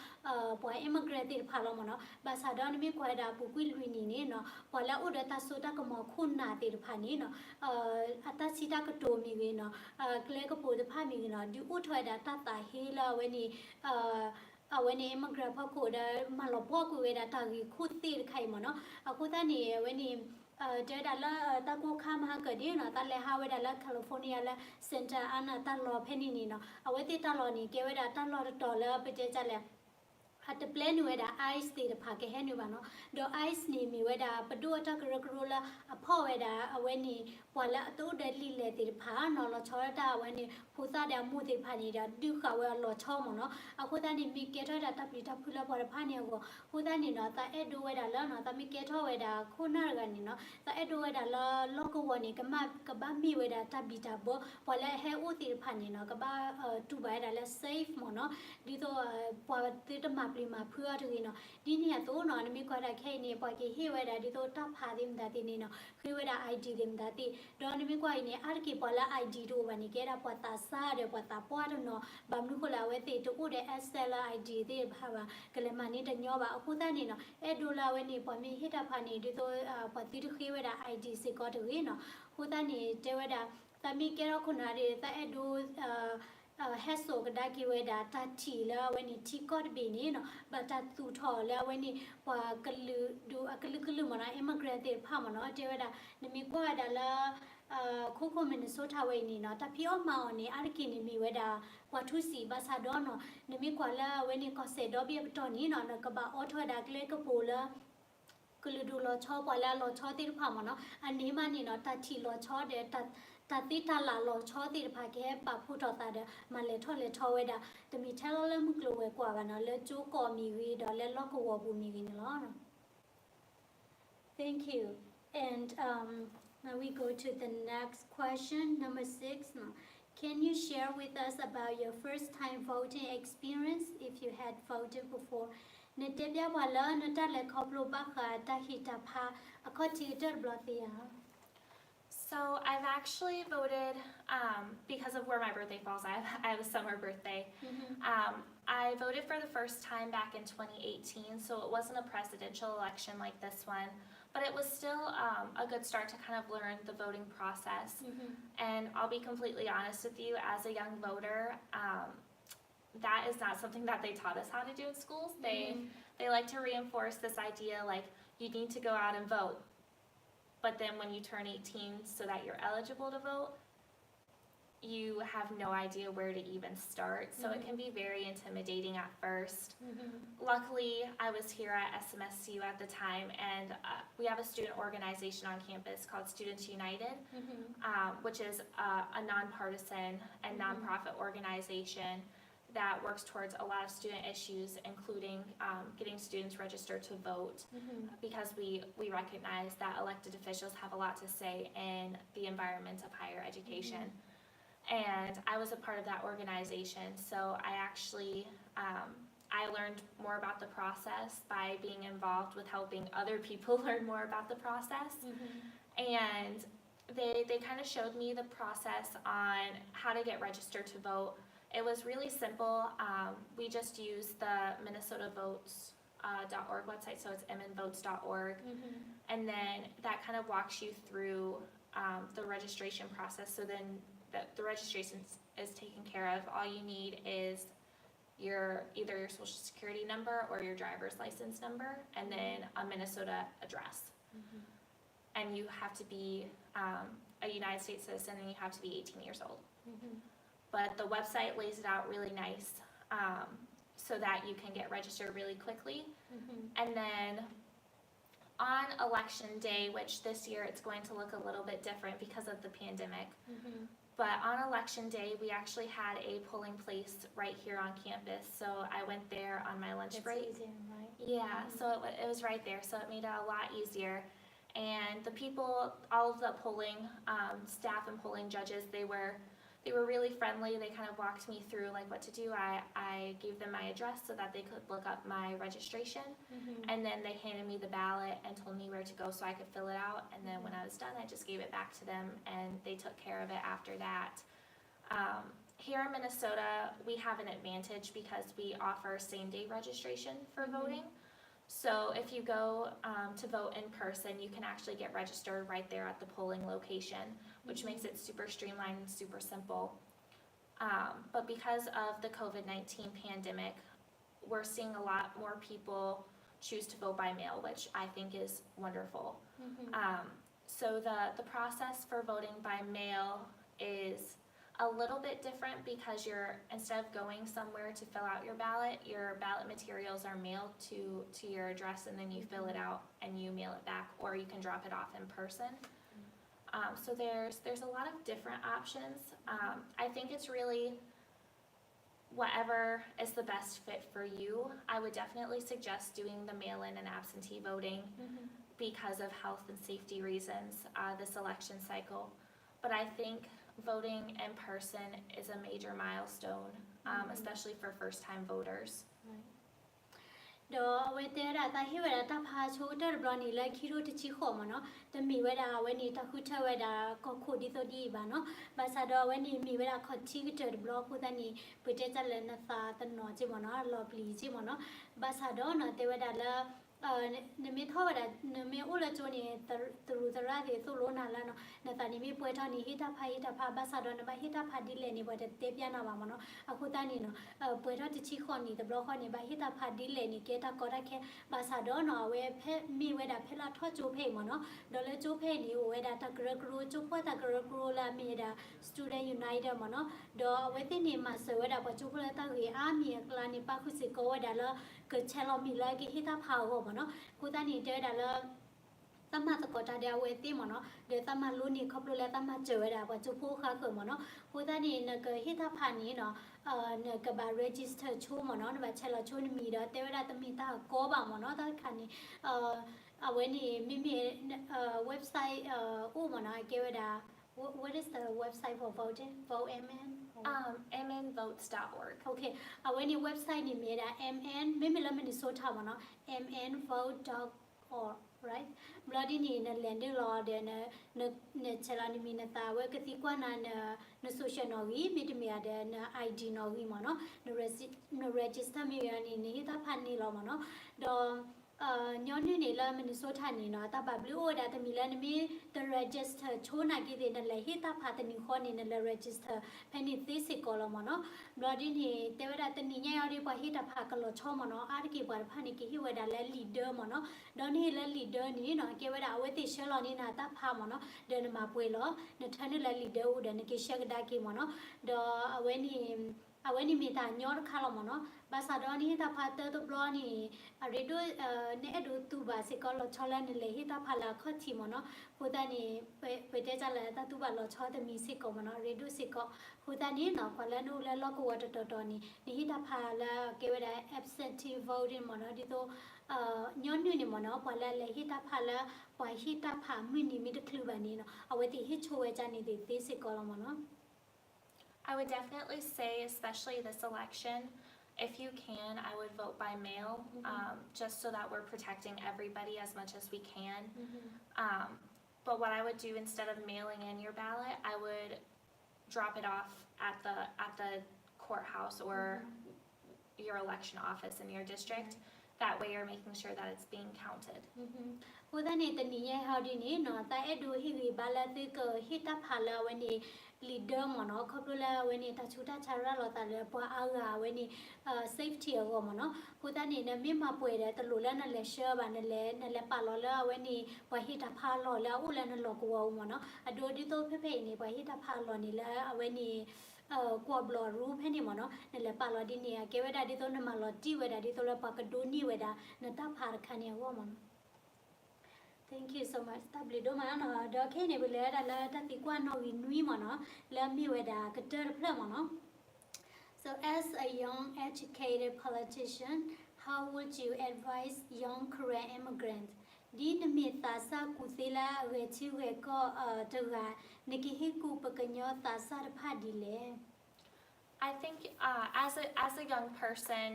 pa immigrant ti pha lo mo no ba sa do ni mi ko da pu kwi lu ni no pa la u da ta so ta ko mo khun na ti pha ni no Atasita katomi wino, Glegapo the Pamino, do Utoida Tata Hila when he immigrant Pacoda, Malapoku with a tagi, could see Kaimono, Akutani when he Jedala Taco Kamhakadino, Tale Howard, California Center Anna Talo Penino, Aweti Taloni, gave it a $10 Pejala. At the plane where the ice did a pack a henuvano, do ice near me where the Padua Takarula, a poeda, when he, while to the lily did pan or Lotorata, when he put out a moody panida, Duca were Lotomono, a Hudani Mikator that Tapita Pula for a paniago, Hudanino, the Edu where the learner, the Mikator where the Kunaganino, the Edu where the local one, Kabami where the Tabita bo, while I have Uti panino, Kaba to buy the less safe mono, Dito the prima pua to no dinia to no nami ko da khe ni pa ki he we da di to ta pha dim da ti ni no he we da id dim da ti do nami ko ni ar ki pa la id to ba ni ke da pa ta sa de pa ta pa do no ba mu ko la we ti to ko de sl id ti ba ba ke le ma ni de nyo ba aku ta ni no e do la we ni pa mi he da pha ni di to pa ti to he we da id se ko to no ku ta ni de we da ta mi ke ro ku na de ta e do hasso kada ki we da ta ti la we ni ti ko be ni no ba ta tu tho la we ni pa kalu do akalu ma na immigrant te pha ma no te we da ni mi ko da la khu khu Minnesota we ni no ta phi o ma o ni ar ki ni mi we da kwa thu si ba sa do no ni mi kwa la we ni ko se do bi to ni no na ka ba o tho da kle ka po laကလူဒူလောချောပွာလာလောချောတိဖာမနော်အနီမနီနော်တတီလောချောတဲ့တတိတလာလောချောတိဖာကဲပဖူတော်တာတဲ့မလေထောလေထောဝဲတာတမီထဲလောလမှုကလောဝဲကွာကနော်လေကျိုးကော်မီဝီတော့လေလောကဝဘူးမီကင်းလောနော် Thank you and now we go to the next question number 6 now Can you share with us about your first time voting experience if you had voted before Netebya wala natale khoplo bakha tahita pha akhotitor blotia So I've actually voted because of where my birthday falls. I have a summer birthday. I voted for the first time back in 2018, so it wasn't a presidential election like this one, but it was still a good start to kind of learn the voting process. And I'll be completely honest with you, as a young voter, that is not something that they taught us how to do in schools. They like to reinforce this idea like you need to go out and vote. But then when you turn 18 so that you're eligible to vote, you have no idea where to even start. So it can be very intimidating at first. Luckily, I was here at SMSU at the time, and we have a student organization on campus called Students United, which is a nonpartisan and nonprofit organization that works towards a lot of student issues, including getting students registered to vote, because we recognize that elected officials have a lot to say in the environment of higher education. And I was a part of that organization, so I actually I learned more about the process by being involved with helping other people learn more about the process. And they kind of showed me the process on how to get registered to vote. It was really simple. We just used the minnesotaVotes.org website, so it's mnvotes.org, and then that kind of walks you through the registration process. So then the registration is taken care of. All you need is either your social security number or your driver's license number, and then a Minnesota address. And you have to be a United States citizen, and you have to be 18 years old. But the website lays it out really nice so that you can get registered really quickly. And then on election day, which this year it's going to look a little bit different because of the pandemic, but on election day we actually had a polling place right here on campus, so I went there on my lunch break. easier, right? Yeah, so it was right there, so it made it a lot easier. And the people, all of the polling staff and polling judges, they were really friendly. They kind of walked me through like what to do. I gave them my address so that they could look up my registration, and then they handed me the ballot and told me where to go so I could fill it out. And then when I was done, I just gave it back to them, and they took care of it after that. Here in Minnesota, we have an advantage because we offer same-day registration for voting. So if you go to vote in person, you can actually get registered right there at the polling location, which makes it super streamlined and super simple. But because of the COVID-19 pandemic, we're seeing a lot more people choose to vote by mail, which I think is wonderful. So the process for voting by mail is a little bit different because instead of going somewhere to fill out your ballot materials are mailed to your address, and then you fill it out and you mail it back, or you can drop it off in person. So there's a lot of different options. I think it's really whatever is the best fit for you. I would definitely suggest doing the mail-in and absentee voting because of health and safety reasons this election cycle. But I think voting in person is a major milestone, especially for first-time voters. do awete da ta hi weda ta pha chu ta blo ni la khiro ti chi kho mo no ta mi weda we ni ta khu ta weda ko khu di so di ba no ba sa do we ni mi weda kho chi ki ta blo khu ta ni pu te cha le na sa ta no chi mo no lo pli chi mo no ba sa do no te weda la ne mi tho weda ne mi u la chu ni tru ta ra de so lo na la no na ta ni mi pwe tha ni hi ta pha ba sa do na ba hi ta pha di le ni bo te pya na ba mo no aku ta ni no pwe tha ti chi kho ni ta blo kho ni ba hi ta pha di le ni ke ta ko ta ke ba sa do no we phe mi we da phe la tho chu phe mo no do le chu phe ni we da ta gru gru chu pho ta gru gru la mi da student united mo no do we ti ni ma so we da ba chu pho la ta ri a mi kla ni pa khu si ko we da la ke che lo mi la ki hi ta pha ho mo no ku ta ni de da laตมาตะกอตาเดียวเวทีมเนาะเดี๋ยวตมาลุ้นนี่ครบรู้แล้วตมาเจอแล้วว่าจุผู้ค้าเกิดมเนาะผู้ตานี่เนกฮิตาพานี้เนาะเนกบา register ชูมเนาะแบบเชลชูนมีเด้อแต่เวลาตมีตาโกบางมเนาะตาคันนี้เอาไว้นี่มีเว็บไซต์อู้มเนาะเกวดา what is the website for voting vote mn mnvotes.org โอเคเอาไว้นี่เว็บไซต์นี่มีดา mn ไม่มีแล้วมันนี่โซทามเนาะ mnvote.org right bloody ni na land law de na chala ni mi na ta we kati kwa na social no wi mi de mi de na id no wi mo no na register mi ya ni ta phan ni lo mo no do nyo ni ni la mi so tha ni no ta ba blue order ta mi la ni mi the register cho na ki de na le hi ta pha ta ni kho ni na le register phe ni ti si ko lo mo no bloody ni te wa ta ni nya ya ri pa hi ta pha ka lo cho mo no a ki pa pha ni ki hi wa da le leader mo no do ni le leader ni no ke wa da awe ti she lo ni na ta pha mo no de na ma pwe lo na tha ni le leader u de ni ki she da ki mo no do awe ni mi ta nyor kha lo mo no ba sa do ni ta pha te to blo ni a re do ne adu tu ba se ko lo cho la ni le hi ta pha la kho chi mo no hu ta ni pe te cha la ta tu ba lo cho te mi se ko mo no re do se ko hu ta ni no ko la no la lo ko wa to ni hi ta pha la ke wa da absentee voting mo no di to nyon ni mo no pa la le hi ta pha la pa hi ta pha mi ni mi de khlu ba ni no awe ti hi cho we cha ni ti se ko lo mo no I would definitely say, especially this election, if you can, I would vote by mail, just so that we're protecting everybody as much as we can. But what I would do instead of mailing in your ballot, I would drop it off at the courthouse or your election office in your district. That way you're making sure that it's being counted. ผู้ท่านนี่ตนี่ยhow di ni no ta e do hi wi bala ti ko hi ta phala we ni leader mo no khop la we ni ta chu ta chara lo ta le pwa a ga we ni safety go mo no ผู้ท่านนี่นะmi ma pwe de ta lo la na le share ba na le pa lo la we ni pwa hi ta pha lo la u la na lo ko mo no a do di to phe phe ni pwa hi ta pha lo ni la we niกว่าบลอรูเพนี่มเนาะนั่นแหละปาลอดิเนี่ยเกเวดาดิโตนมาลอจิเวดาดิโตละปากดูนี่เวดานะตาพาคันเนี่ยว่ามัน Thank you so much ตับลิโดมาเนาะดอกแค่เนี่ยไปเลยดาละตัติกว่าน้อยนุ้ยมเนาะแล้วมีเวดากระเจอเพลมเนาะ So as a young educated politician how would you advise young Korean immigrants ဒီနမီတာစာကူစီလာဝေချီဝေကောတရာနကိဟီကူပကညောတာစာရဖာဒီလေ I think as a young person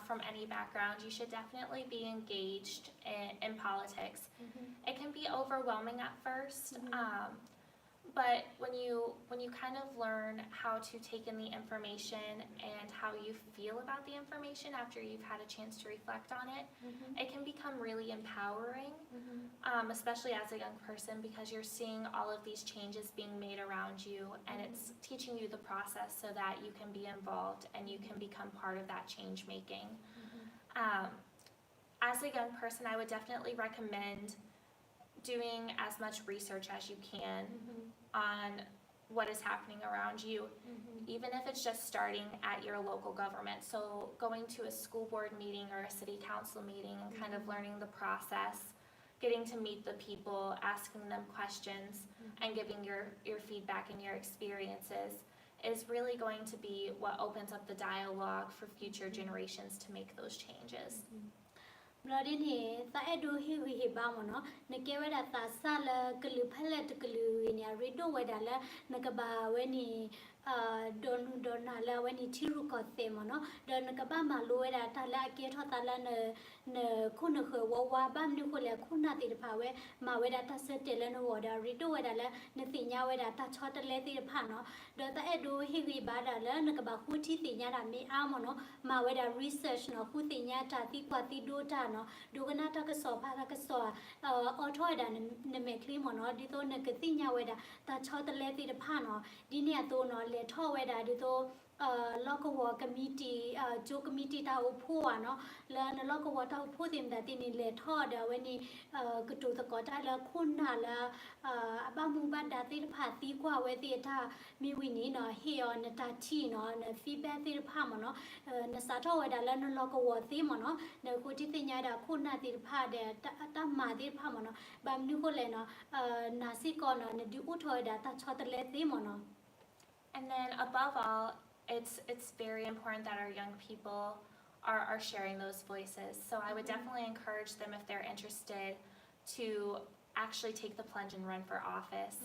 from any background, you should definitely be engaged in politics. It can be overwhelming at first, but when you kind of learn how to take in the information and how you feel about the information after you've had a chance to reflect on it, it can become really empowering, especially as a young person, because you're seeing all of these changes being made around you, and it's teaching you the process so that you can be involved and you can become part of that change making. As a young person, I would definitely recommend doing as much research as you can on what is happening around you, even if it's just starting at your local government. So going to a school board meeting or a city council meeting and kind of learning the process, getting to meet the people, asking them questions, and giving your feedback and your experiences is really going to be what opens up the dialogue for future generations to make those changes. เราได้เห็นตาเอดูฮิวิฮิบ้างเนาะในเกวดาตาซาละกลือพะละตกลือเนี่ยริโดเวดาละนกบาเวนี่ don't allow any tiru got them no don't kabama loera tala get hotala ne kuna wa bam ni kole kuna ti pawe ma weda ta settle no water rido weda la ne tinya weda ta chot le ti pa no do ta edo hiwi bada la ne kaba khu ti tinya da me amo no ma weda research no khu tinya ta ti kwa ti do ta no do kana ta ka so pa ka so auto da ne me kli mo no di to ne ka tinya weda ta chot le ti pa no di ne to no le tho weda di to local committee jo committee ta phu no la na local ta phu tim da ti ni le tho da when ni ku tu ta ko ta la khun na la ba mu ba da ti pha ti kwa we ti ta mi wi ni no he on ta chi no na feedback ti pha mo no na sa tho we da la na local ti mo no na ku ti ti nya da khun na ti pha de ta ma ti pha mo no ba mi ko le no na si ko no na di u tho da ta cho ta le ti mo no. And then above all, it's very important that our young people are sharing those voices. So I would definitely encourage them if they're interested to actually take the plunge and run for office,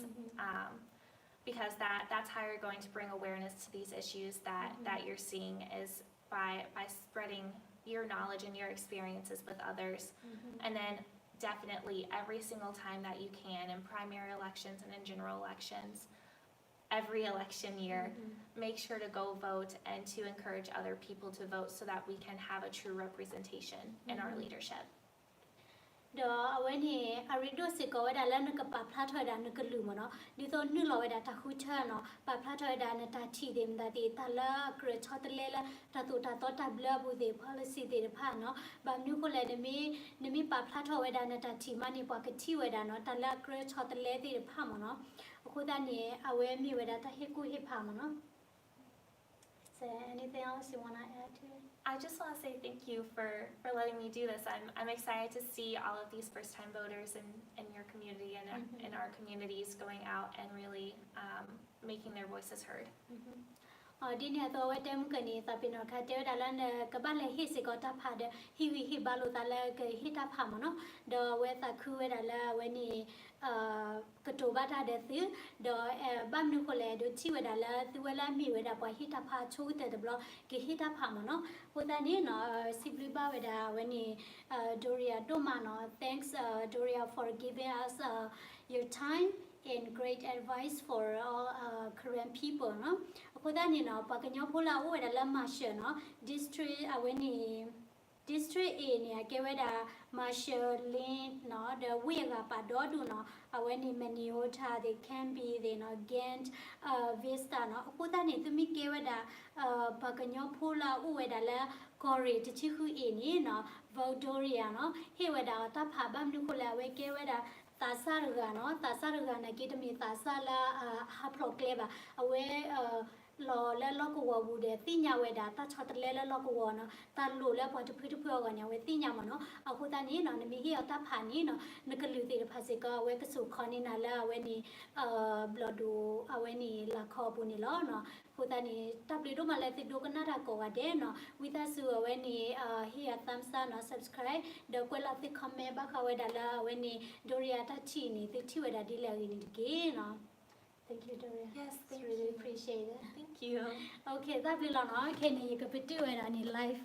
because that's how you're going to bring awareness to these issues that you're seeing is by spreading your knowledge and your experiences with others. And then definitely every single time that you can in primary elections and in general elections, every election year, make sure to go vote and to encourage other people to vote so that we can have a true representation in our leadership. Do when he arido se ko da la na ka pa pha tho da na ka lu mo no di to nu lo da ta khu cha no pa pha tho da na ta thi dem da ti ta la kre chot le la ta tu ta to ta bla bu de policy de pha no ba nu ko le ne mi pa pha tho we da na ta thi ma ni pa ka thi we da no ta la kre chot le de pha mo no ko da ni awe mi we da ta he ku he pha mo no. Is there anything else you want to add to it? I just want to say thank you for letting me do this. I'm excited to see all of these first-time voters in your community and in our communities going out and really making their voices heard. Di ne to we tem ka ni ta pin no kha te da la ne ka ba le hi se ko ta pha de hi wi hi ba lo ta la ke hi ta pha mo no do we ta khu we da la we ni ka to ba ta de thi do ba nu ko le do chi we da la tu we la mi we da pa hi ta pha chu te de blo ke hi ta pha mo no ko ta ni no simply ba we da we ni Doria do ma no thanks Doria for giving us your time and great advice for all Korean people no ko da ni no pa ka nyo pho la o we da la marshal no district we ni district A ni ke we da marshal lin no the we ga pa do du no we ni Maniota they can be they no Ghent Vista no ko da ni tu mi ke we da pa ka nyo pho la o we da la Kore ti chi khu A ni no Victoria no he we da ta pha ba nu ko la we ke we da ta sa ga no ta sa ga na ke de mi ta sa la ha pro kleba awe lo le lo ko wo bu de ti nya we da ta chot le lo ko wo no ta lo le po tu phu ga nya we ti nya mo no a khu ta ni no ne mi hi ta pha ni no ne ka lu ti de pha se ka we ka su kho ni na la we ni blood do awe ni la kho bu ni lo no khu ta ni ta pli do ma le ti do ka na da ko ga de no we ta su we ni hi ya thumbs up no subscribe de ko la ti comment ba kha we da la we ni Doria ta chi ni ti thi we da di la ni ke no. Thank you, Doria. Yes, thank really you. appreciate it. Thank you. Okay, that will on. Okay, you can do it on your life.